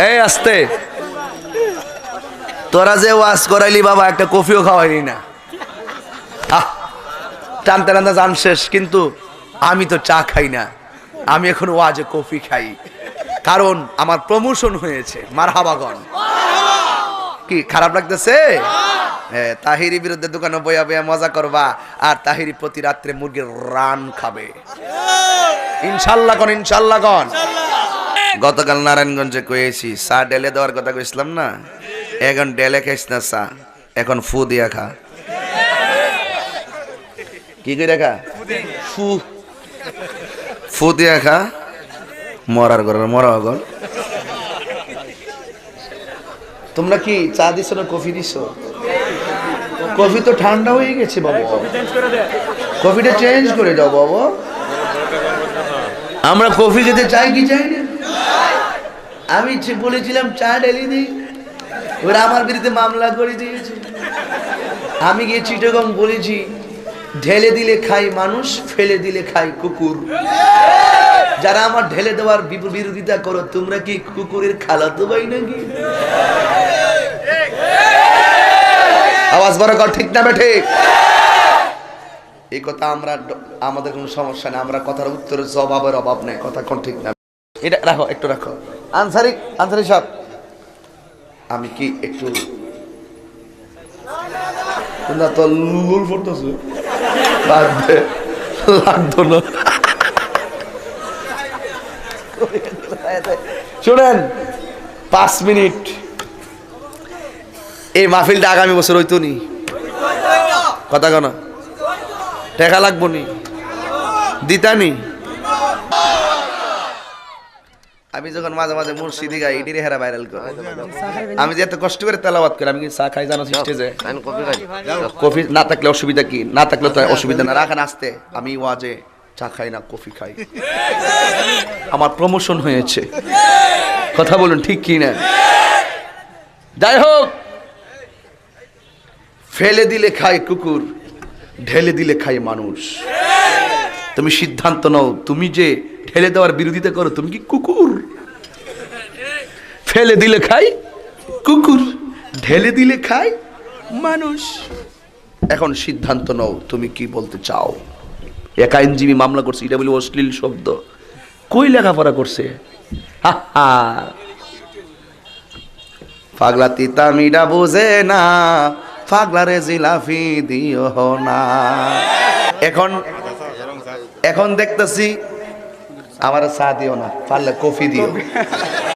এই আস্তে, তোরা যে ওয়াজ করাইলি বাবা, একটা কফিও খাওয়াইলি না। টানতে টানতে জান শেষ। কিন্তু আমি তো চা খাই না, আমি এখন ওয়াজে কফি খাই, কারণ আমার প্রমোশন হয়েছে। মারহাবাগন। কি খারাপ লাগতেছে? তাহিরি বিরুদ্ধে দোকানে বইয়া বইয়া মজা করবা, আর তাহিরি প্রতি রাত্রে মুরগির রান খাবে। ইনশাল্লাহ কন, ইনশাল্লাহ কন। গতকাল নারায়ণগঞ্জে কয়েছি চা ডেলে দেওয়ার কথা কইছিলাম না? এখন ডেলে খাইস না চা, এখন ফু দিয়া খা। কি করে খা? ফু ফু দিয়া খা। মরার ঘরের মরা গল। তোমরা কি চা দিছো না কফি দিছো? কফি তো ঠান্ডা হয়ে গেছে বাবা, কফিটা চেঞ্জ করে দাও বাবা। আমরা কফি খেতে চাই কি চাই না? আমি বলেছিলাম চা ঢেলে দিই, ওরা আমার বিরুদ্ধে মামলা করে দিয়েছে। আমি গিয়ে চিটাগং বলেছি, ঢেলে দিলে খাই মানুষ, ফেলে দিলে খাই কুকুর। যারা আমার ঢেলে দেওয়ার বিরোধিতা করো, তোমরা কি কুকুরের খালাতো ভাই নাকি? আওয়াজ বড় কর, ঠিক না বেঠে? এই কথা আমরা, আমাদের কোনো সমস্যা নেই, আমরা কথার উত্তরের জবাবের অভাব নেই। কথা কোন ঠিক না? এটা রাখো, একটু রাখো। আনসারি, আনসারি সাহেব, আমি কি একটু তো লুল পড়তেছে, লাগবে লাগতো না। শুনেন, 5 মিনিট। এই মাহফিলটা আগামী বছর হইতো নি? কথা কেন? টাকা লাগবো নি? দিতানি? আমি যখন মাঝে মাঝে মুর্শিদি গাই, এটিরে হেরা ভাইরাল করে। আমি যে এত কষ্ট করে তেলাওয়াত করি, আমি কি চা খাই জানো স্টেজে? কফি না থাকলে অসুবিধা কি? না থাকলে তো অসুবিধা না, রাখেন আসতে। আমি ওয়াজে চা খাই না, কফি খাই। আমার প্রমোশন হয়েছে। কথা বলুন ঠিক কি না? যাই হোক, ফেলে দিলে খায় কুকুর, ঢেলে দিলে খায় মানুষ। তুমি সিদ্ধান্ত নাও, তুমি যে ঢেলে দেওয়ার বিরোধিতা করো, তুমি কি কুকুর? ফেলে দিলে খাই কুকুর, ঢেলে দিলে খাই মানুষ। এখন সিদ্ধান্ত নাও, তুমি কি বলতে চাও? এক আইনজীবী মামলা করছে, এটা বলে অশ্লীল শব্দ। কই লেখাপড়া করছে? পাগলা তিতা মিডা বোঝে না, পাগলারে জিলাফি দিও না। এখন দেখতেছি আমার চা দিও না, পারলে কফি দিও।